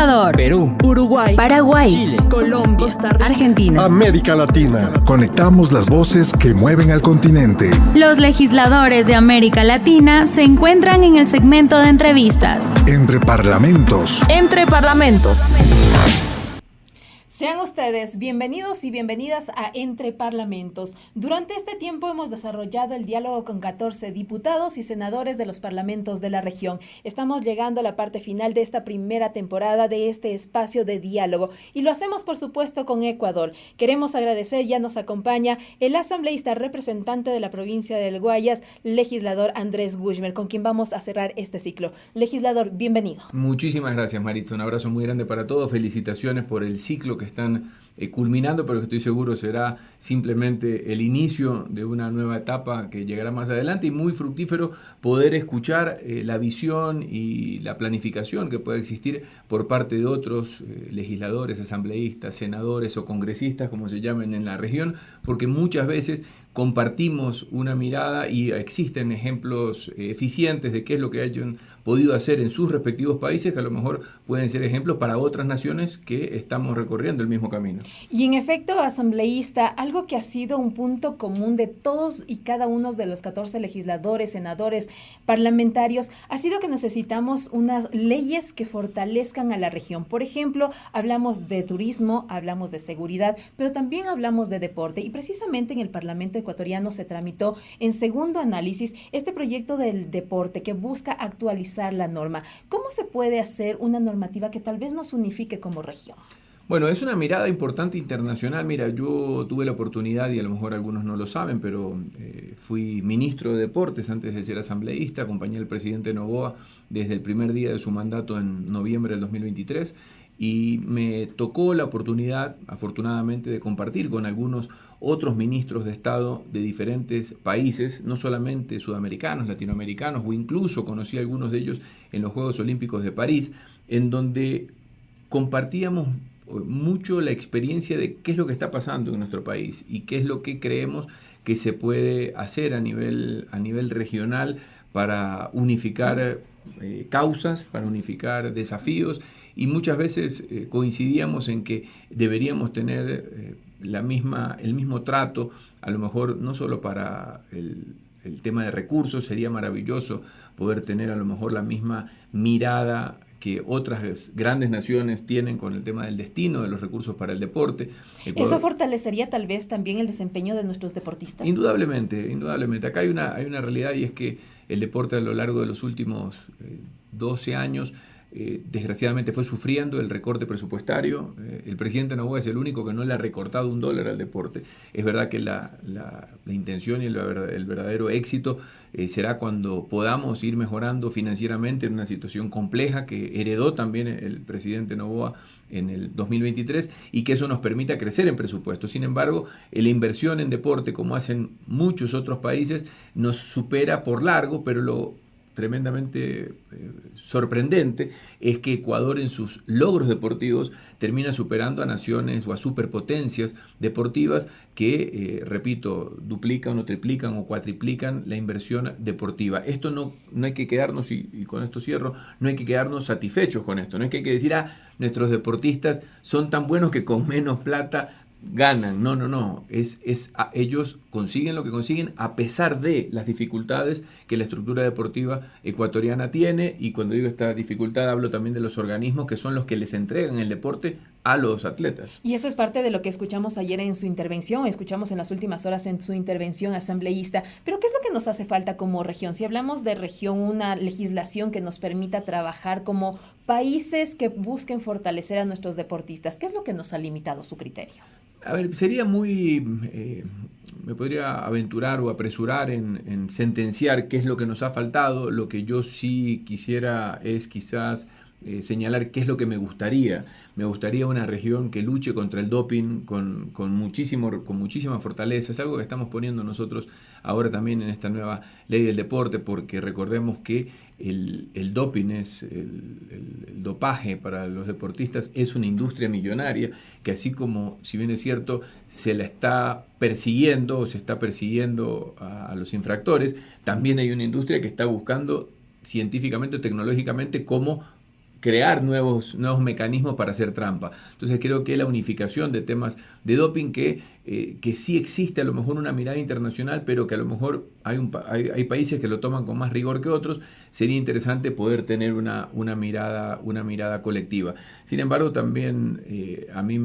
Ecuador, Perú, Uruguay, Paraguay, Chile, Colombia, Costa Rica, Argentina, América Latina. Conectamos las voces que mueven al continente. Los legisladores de América Latina se encuentran en el segmento de entrevistas. Entre parlamentos. Entre parlamentos. Sean ustedes bienvenidos y bienvenidas a Entre Parlamentos. Durante este tiempo hemos desarrollado el diálogo con 14 diputados y senadores de los parlamentos de la región. Estamos llegando a la parte final de esta primera temporada de este espacio de diálogo y lo hacemos, por supuesto, con Ecuador. Queremos agradecer, ya nos acompaña el asambleísta representante de la provincia del Guayas, legislador Andrés Gushmer, con quien vamos a cerrar este ciclo. Legislador, bienvenido. Muchísimas gracias, Maritza. Un abrazo muy grande para todos. Felicitaciones por el ciclo que están culminando, pero que estoy seguro será simplemente el inicio de una nueva etapa que llegará más adelante, y muy fructífero poder escuchar la visión y la planificación que pueda existir por parte de otros legisladores, asambleístas, senadores o congresistas, como se llamen en la región, porque muchas veces compartimos una mirada y existen ejemplos eficientes de qué es lo que hayan podido hacer en sus respectivos países, que a lo mejor pueden ser ejemplos para otras naciones que estamos recorriendo el mismo camino. Y en efecto, asambleísta, algo que ha sido un punto común de todos y cada uno de los 14 legisladores, senadores, parlamentarios, ha sido que necesitamos unas leyes que fortalezcan a la región. Por ejemplo, hablamos de turismo, hablamos de seguridad, pero también hablamos de deporte, y precisamente en el Parlamento ecuatoriano se tramitó en segundo análisis este proyecto del deporte que busca actualizar la norma. ¿Cómo se puede hacer una normativa que tal vez nos unifique como región? Bueno, es una mirada importante internacional. Mira, yo tuve la oportunidad, y a lo mejor algunos no lo saben, pero fui ministro de Deportes antes de ser asambleísta. Acompañé al presidente Noboa desde el primer día de su mandato en noviembre del 2023, y me tocó la oportunidad, afortunadamente, de compartir con algunos otros ministros de Estado de diferentes países, no solamente sudamericanos, latinoamericanos, o incluso conocí a algunos de ellos en los Juegos Olímpicos de París, en donde compartíamos mucho la experiencia de qué es lo que está pasando en nuestro país y qué es lo que creemos que se puede hacer a nivel regional para unificar causas, para unificar desafíos, y muchas veces coincidíamos en que deberíamos tener el mismo trato, a lo mejor no solo para el tema de recursos. Sería maravilloso poder tener a lo mejor la misma mirada que otras grandes naciones tienen con el tema del destino, de los recursos para el deporte. Ecuador, ¿eso fortalecería tal vez también el desempeño de nuestros deportistas? Indudablemente. Acá hay una realidad, y es que el deporte a lo largo de los últimos 12 años desgraciadamente fue sufriendo el recorte presupuestario. El presidente Noboa es el único que no le ha recortado $1 al deporte. Es verdad que la intención y el verdadero éxito será cuando podamos ir mejorando financieramente en una situación compleja que heredó también el presidente Noboa en el 2023, y que eso nos permita crecer en presupuesto. Sin embargo, la inversión en deporte, como hacen muchos otros países, nos supera por largo, pero lo tremendamente sorprendente es que Ecuador en sus logros deportivos termina superando a naciones o a superpotencias deportivas que, repito, duplican o triplican o cuatriplican la inversión deportiva. Esto no hay que quedarnos, y con esto cierro, no hay que quedarnos satisfechos con esto. No es que hay que decir, nuestros deportistas son tan buenos que con menos plata ganan. No. Ellos consiguen lo que consiguen a pesar de las dificultades que la estructura deportiva ecuatoriana tiene, y cuando digo esta dificultad hablo también de los organismos que son los que les entregan el deporte a los atletas. Y eso es parte de lo que escuchamos ayer en su intervención, escuchamos en las últimas horas en su intervención asambleísta. Pero ¿qué es lo que nos hace falta como región? Si hablamos de región, una legislación que nos permita trabajar como países que busquen fortalecer a nuestros deportistas, ¿qué es lo que nos ha limitado, su criterio? A ver, sería muy... me podría aventurar o apresurar en sentenciar qué es lo que nos ha faltado. Lo que yo sí quisiera es quizás señalar qué es lo que me gustaría. Me gustaría una región que luche contra el doping con muchísima fortaleza. Es algo que estamos poniendo nosotros ahora también en esta nueva ley del deporte, porque recordemos que el doping el dopaje para los deportistas es una industria millonaria que, así como, si bien es cierto, se la está persiguiendo o se está persiguiendo a los infractores, también hay una industria que está buscando científicamente o tecnológicamente cómo crear nuevos mecanismos para hacer trampa. Entonces creo que la unificación de temas de doping que sí existe a lo mejor una mirada internacional, pero que a lo mejor hay países que lo toman con más rigor que otros, sería interesante poder tener una mirada colectiva. Sin embargo, también a mí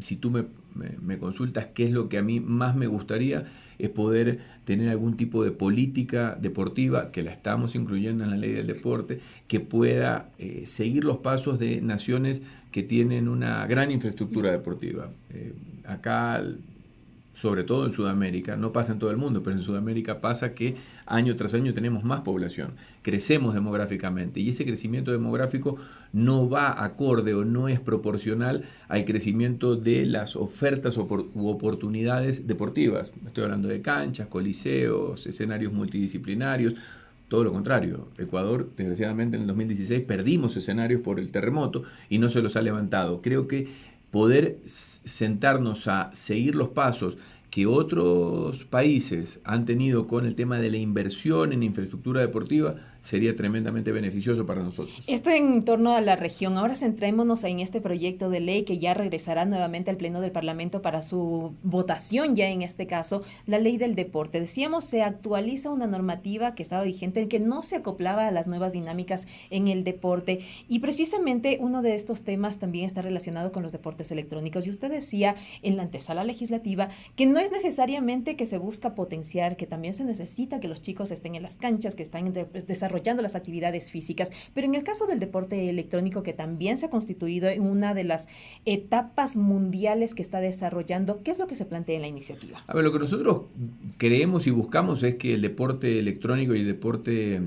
si tú me consultas qué es lo que a mí más me gustaría, es poder tener algún tipo de política deportiva, que la estamos incluyendo en la ley del deporte, que pueda seguir los pasos de naciones que tienen una gran infraestructura deportiva. Acá, sobre todo en Sudamérica, no pasa en todo el mundo, pero en Sudamérica pasa que año tras año tenemos más población, crecemos demográficamente, y ese crecimiento demográfico no va acorde o no es proporcional al crecimiento de las ofertas u oportunidades deportivas. Estoy hablando de canchas, coliseos, escenarios multidisciplinarios. Todo lo contrario, Ecuador, desgraciadamente en el 2016 perdimos escenarios por el terremoto y no se los ha levantado. Creo que poder sentarnos a seguir los pasos que otros países han tenido con el tema de la inversión en infraestructura deportiva sería tremendamente beneficioso para nosotros. Esto en torno a la región. Ahora centrémonos en este proyecto de ley que ya regresará nuevamente al Pleno del Parlamento para su votación, ya en este caso, la ley del deporte. Decíamos, se actualiza una normativa que estaba vigente, que no se acoplaba a las nuevas dinámicas en el deporte, y precisamente uno de estos temas también está relacionado con los deportes electrónicos. Y usted decía en la antesala legislativa que no es necesariamente que se busca potenciar, que también se necesita que los chicos estén en las canchas, que están desarrollando las actividades físicas, pero en el caso del deporte electrónico, que también se ha constituido en una de las etapas mundiales que está desarrollando, ¿qué es lo que se plantea en la iniciativa? A ver, lo que nosotros creemos y buscamos es que el deporte electrónico y el deporte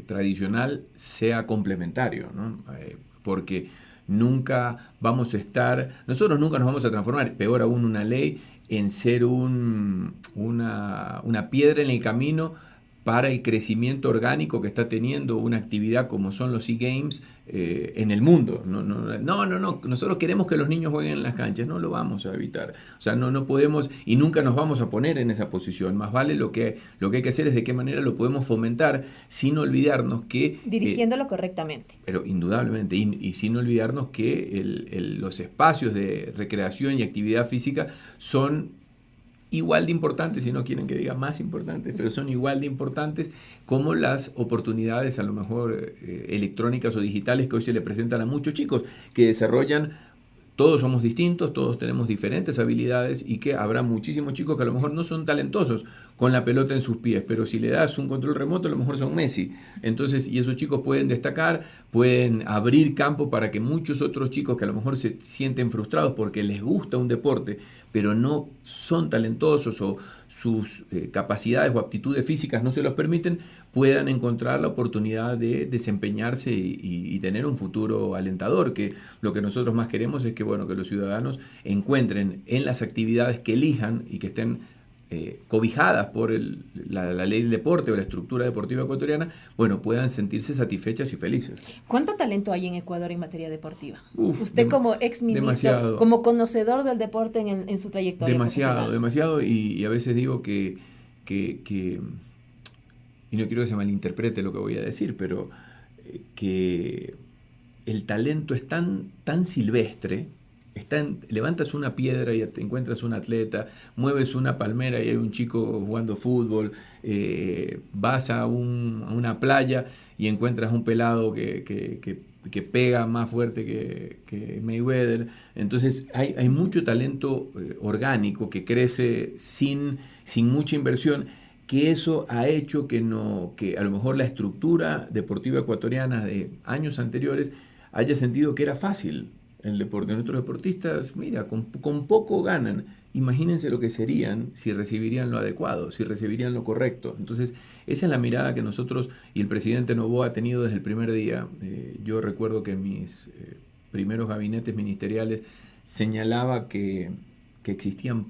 tradicional sea complementario, ¿no? Porque nosotros nunca nos vamos a transformar, peor aún una ley, en ser una piedra en el camino para el crecimiento orgánico que está teniendo una actividad como son los e-games en el mundo. No, nosotros queremos que los niños jueguen en las canchas, no lo vamos a evitar. O sea, no podemos y nunca nos vamos a poner en esa posición. Más vale lo que hay que hacer es de qué manera lo podemos fomentar sin olvidarnos que... Dirigiéndolo correctamente. Pero indudablemente, y sin olvidarnos que los espacios de recreación y actividad física son igual de importantes, si no quieren que diga más importantes, pero son igual de importantes como las oportunidades a lo mejor electrónicas o digitales que hoy se le presentan a muchos chicos que desarrollan. Todos somos distintos, todos tenemos diferentes habilidades, y que habrá muchísimos chicos que a lo mejor no son talentosos con la pelota en sus pies, pero si le das un control remoto a lo mejor son Messi. Entonces, y esos chicos pueden destacar, pueden abrir campo para que muchos otros chicos que a lo mejor se sienten frustrados porque les gusta un deporte, pero no son talentosos o sus capacidades o aptitudes físicas no se los permiten, puedan encontrar la oportunidad de desempeñarse y tener un futuro alentador, que lo que nosotros más queremos es que los ciudadanos encuentren en las actividades que elijan y que estén cobijadas por la ley del deporte o la estructura deportiva ecuatoriana, puedan sentirse satisfechas y felices. ¿Cuánto talento hay en Ecuador en materia deportiva? Uf, usted como exministro, como conocedor del deporte en su trayectoria profesional. Demasiado, y a veces digo que y no quiero que se malinterprete lo que voy a decir, pero que el talento es tan silvestre. Levantas una piedra y te encuentras un atleta, mueves una palmera y hay un chico jugando fútbol, vas a una playa y encuentras un pelado que pega más fuerte que Mayweather. Entonces hay mucho talento orgánico que crece sin mucha inversión, que eso ha hecho que a lo mejor la estructura deportiva ecuatoriana de años anteriores haya sentido que era fácil el deporte. Nuestros deportistas, mira, con poco ganan. Imagínense lo que serían si recibirían lo adecuado, si recibirían lo correcto. Entonces, esa es la mirada que nosotros y el presidente Noboa ha tenido desde el primer día. Yo recuerdo que en mis primeros gabinetes ministeriales señalaba que existían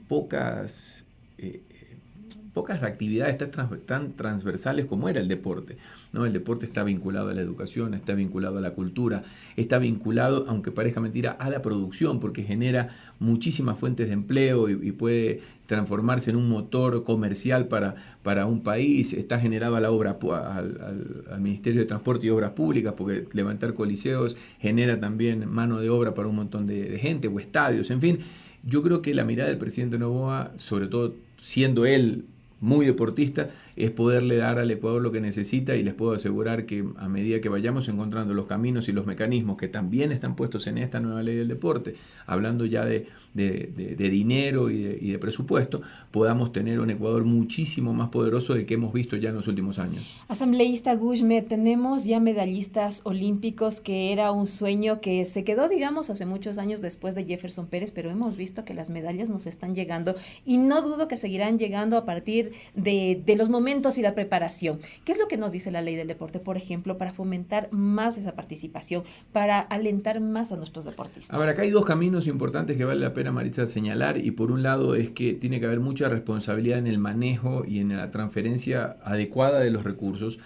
pocas actividades tan transversales como era el deporte, ¿no? El deporte está vinculado a la educación, está vinculado a la cultura, está vinculado, aunque parezca mentira, a la producción, porque genera muchísimas fuentes de empleo y puede transformarse en un motor comercial para un país. Está generada la obra al Ministerio de Transporte y Obras Públicas, porque levantar coliseos genera también mano de obra para un montón de gente, o estadios, en fin. Yo creo que la mirada del presidente Noboa, sobre todo siendo él muy deportista, es poderle dar al Ecuador lo que necesita, y les puedo asegurar que a medida que vayamos encontrando los caminos y los mecanismos que también están puestos en esta nueva ley del deporte, hablando ya de dinero y de presupuesto, podamos tener un Ecuador muchísimo más poderoso del que hemos visto ya en los últimos años. Asambleísta Guzmán, tenemos ya medallistas olímpicos, que era un sueño que se quedó, digamos, hace muchos años después de Jefferson Pérez, pero hemos visto que las medallas nos están llegando y no dudo que seguirán llegando a partir de los momentos y la preparación. ¿Qué es lo que nos dice la ley del deporte, por ejemplo, para fomentar más esa participación, para alentar más a nuestros deportistas? A ver, acá hay dos caminos importantes que vale la pena, Maritza, señalar, y por un lado es que tiene que haber mucha responsabilidad en el manejo y en la transferencia adecuada de los recursos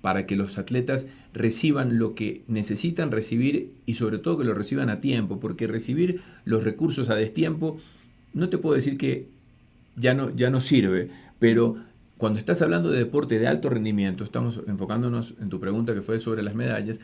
para que los atletas reciban lo que necesitan recibir, y sobre todo que lo reciban a tiempo, porque recibir los recursos a destiempo, no te puedo decir que ya no sirve, pero cuando estás hablando de deporte de alto rendimiento, estamos enfocándonos en tu pregunta que fue sobre las medallas,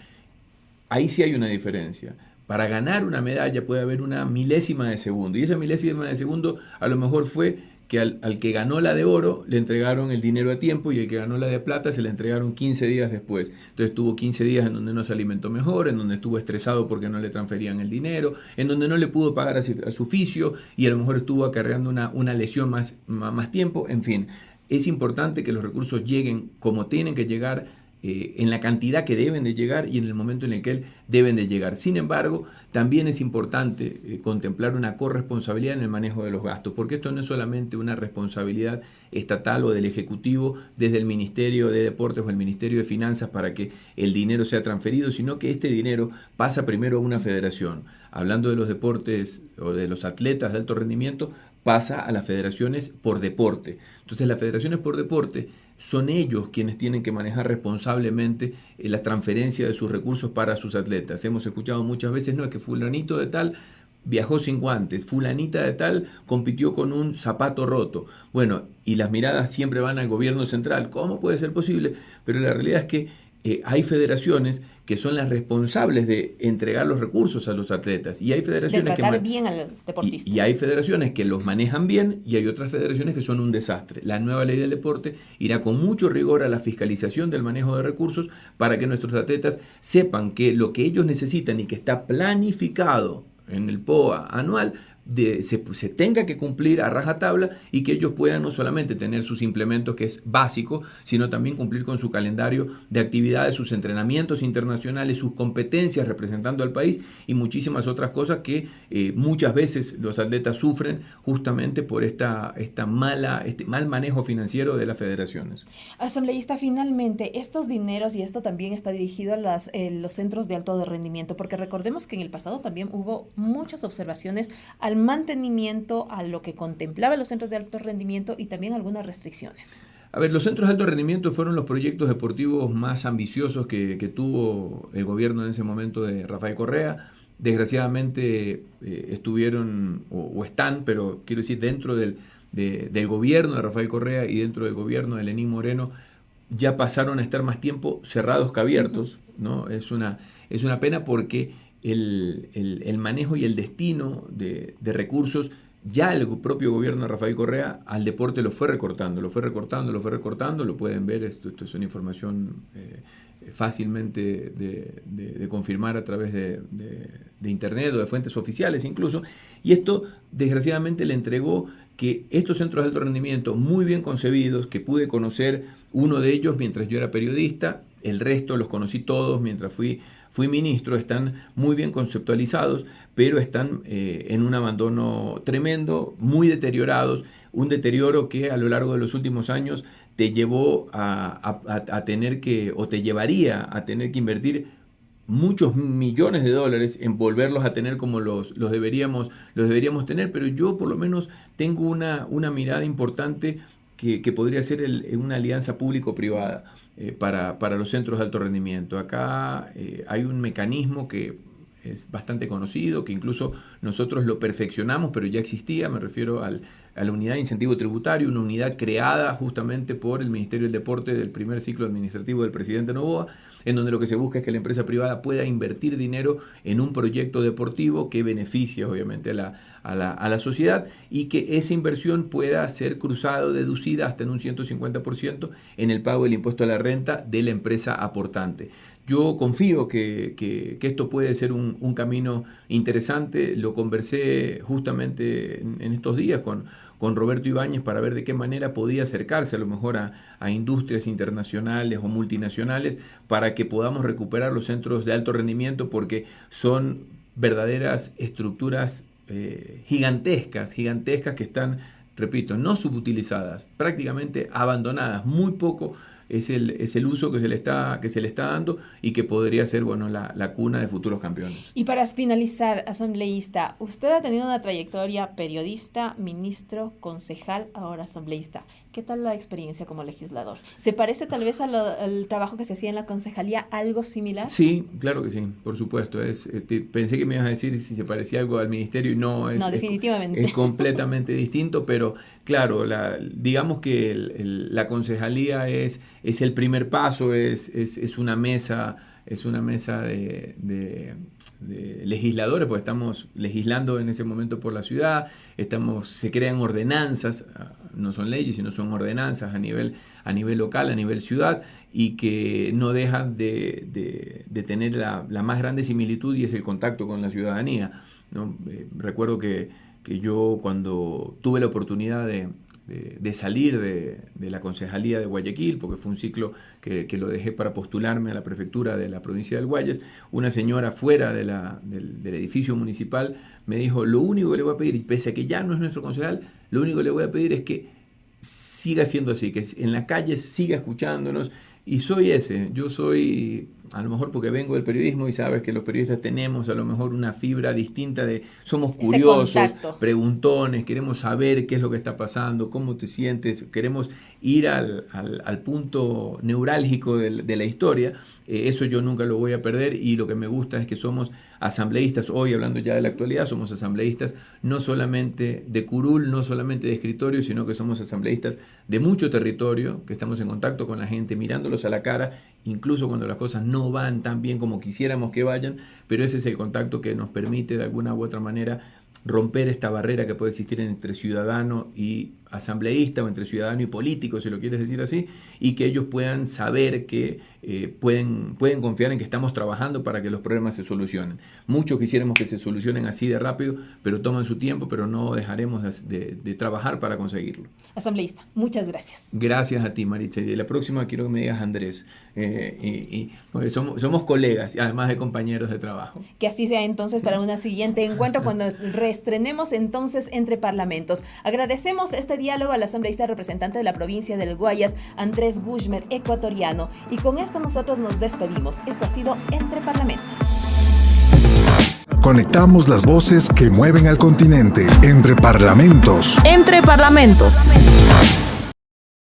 ahí sí hay una diferencia. Para ganar una medalla puede haber una milésima de segundo, y esa milésima de segundo a lo mejor fue que al que ganó la de oro le entregaron el dinero a tiempo, y el que ganó la de plata se le entregaron 15 días después. Entonces tuvo 15 días en donde no se alimentó mejor, en donde estuvo estresado porque no le transferían el dinero, en donde no le pudo pagar a su oficio, y a lo mejor estuvo acarreando una lesión más tiempo. En fin, es importante que los recursos lleguen como tienen que llegar, en la cantidad que deben de llegar y en el momento en el que deben de llegar. Sin embargo, también es importante contemplar una corresponsabilidad en el manejo de los gastos, porque esto no es solamente una responsabilidad estatal o del Ejecutivo desde el Ministerio de Deportes o el Ministerio de Finanzas para que el dinero sea transferido, sino que este dinero pasa primero a una federación. Hablando de los deportes o de los atletas de alto rendimiento, pasa a las federaciones por deporte. Entonces, las federaciones por deporte son ellos quienes tienen que manejar responsablemente la transferencia de sus recursos para sus atletas. Hemos escuchado muchas veces, no, es que fulanito de tal viajó sin guantes, fulanita de tal compitió con un zapato roto. Bueno, y las miradas siempre van al gobierno central. ¿Cómo puede ser posible? Pero la realidad es que hay federaciones que son las responsables de entregar los recursos a los atletas, y hay federaciones de tratar bien al deportista. Y hay federaciones que los manejan bien, y hay otras federaciones que son un desastre. La nueva ley del deporte irá con mucho rigor a la fiscalización del manejo de recursos para que nuestros atletas sepan que lo que ellos necesitan y que está planificado en el POA anual se tenga que cumplir a rajatabla, y que ellos puedan no solamente tener sus implementos, que es básico, sino también cumplir con su calendario de actividades, sus entrenamientos internacionales, sus competencias representando al país y muchísimas otras cosas que muchas veces los atletas sufren justamente por este mal manejo financiero de las federaciones. Asambleísta, finalmente, estos dineros, y esto también está dirigido a los centros de alto rendimiento, porque recordemos que en el pasado también hubo muchas observaciones al mantenimiento, a lo que contemplaba los centros de alto rendimiento, y también algunas restricciones. A ver, los centros de alto rendimiento fueron los proyectos deportivos más ambiciosos que tuvo el gobierno en ese momento de Rafael Correa. Desgraciadamente estuvieron o están, pero quiero decir, dentro del gobierno de Rafael Correa y dentro del gobierno de Lenín Moreno, ya pasaron a estar más tiempo cerrados que abiertos, ¿no? Es una pena, porque el manejo y el destino de recursos, ya el propio gobierno de Rafael Correa al deporte lo fue recortando, lo pueden ver, esto es una información fácilmente de confirmar a través de internet o de fuentes oficiales incluso, y esto desgraciadamente le entregó que estos centros de alto rendimiento muy bien concebidos, que pude conocer uno de ellos mientras yo era periodista, el resto los conocí todos mientras fui ministro, están muy bien conceptualizados, pero están en un abandono tremendo, muy deteriorados, un deterioro que a lo largo de los últimos años te llevó a tener que, o te llevaría a tener que invertir muchos millones de dólares en volverlos a tener como los deberíamos tener, pero yo por lo menos tengo una mirada importante que podría ser una alianza público-privada para los centros de alto rendimiento. Acá hay un mecanismo que es bastante conocido, que incluso nosotros lo perfeccionamos, pero ya existía, me refiero a la unidad de incentivo tributario, una unidad creada justamente por el Ministerio del Deporte del primer ciclo administrativo del presidente Noboa, en donde lo que se busca es que la empresa privada pueda invertir dinero en un proyecto deportivo que beneficie obviamente a la sociedad, y que esa inversión pueda ser cruzada o deducida hasta en un 150% en el pago del impuesto a la renta de la empresa aportante. Yo confío que esto puede ser un camino interesante. Lo conversé justamente en estos días con Roberto Ibáñez para ver de qué manera podía acercarse a lo mejor a industrias internacionales o multinacionales para que podamos recuperar los centros de alto rendimiento, porque son verdaderas estructuras gigantescas que están, repito, no subutilizadas, prácticamente abandonadas. Muy poco es el uso que se le está dando, y que podría ser, bueno, la cuna de futuros campeones. Y para finalizar, asambleísta, usted ha tenido una trayectoria: periodista, ministro, concejal, ahora asambleísta. ¿Qué tal la experiencia como legislador? ¿Se parece tal vez al trabajo que se hacía en la concejalía, algo similar? Sí, claro que sí, por supuesto. Pensé que me ibas a decir si se parecía algo al ministerio, y no, definitivamente. Es completamente distinto, pero claro, digamos que la concejalía es el primer paso, es una mesa. Es una mesa de legisladores, porque estamos legislando en ese momento por la ciudad, se crean ordenanzas, no son leyes, sino son ordenanzas a nivel local, a nivel ciudad, y que no dejan de tener la más grande similitud, y es el contacto con la ciudadanía, ¿no? Recuerdo que yo, cuando tuve la oportunidad de salir de la concejalía de Guayaquil, porque fue un ciclo que lo dejé para postularme a la prefectura de la provincia del Guayas, una señora fuera del edificio municipal me dijo: lo único que le voy a pedir, pese a que ya no es nuestro concejal, lo único que le voy a pedir es que siga siendo así, que en la calle siga escuchándonos. Y yo soy, a lo mejor porque vengo del periodismo, y sabes que los periodistas tenemos a lo mejor una fibra distinta somos curiosos, preguntones, queremos saber qué es lo que está pasando, cómo te sientes, queremos ir al punto neurálgico de la historia. Eso yo nunca lo voy a perder, y lo que me gusta es que somos asambleístas. Hoy, hablando ya de la actualidad, somos asambleístas no solamente de curul, no solamente de escritorio, sino que somos asambleístas de mucho territorio, que estamos en contacto con la gente, mirándolos a la cara, incluso cuando las cosas no van tan bien como quisiéramos que vayan, pero ese es el contacto que nos permite de alguna u otra manera romper esta barrera que puede existir entre ciudadano y asambleísta, o entre ciudadano y político, si lo quieres decir así, y que ellos puedan saber que pueden confiar en que estamos trabajando para que los problemas se solucionen. Muchos quisiéramos que se solucionen así de rápido, pero toman su tiempo, pero no dejaremos de trabajar para conseguirlo. Asambleísta, muchas gracias. Gracias a ti, Maritza. Y la próxima quiero que me digas Andrés, porque somos colegas, además de compañeros de trabajo. Que así sea entonces para un siguiente encuentro, cuando reestrenemos entonces Entre Parlamentos. Agradecemos este diálogo al asambleísta representante de la provincia del Guayas, Andrés Guzmán, ecuatoriano. Y con esto nosotros nos despedimos. Esto ha sido Entre Parlamentos. Conectamos las voces que mueven al continente. Entre Parlamentos. Entre Parlamentos.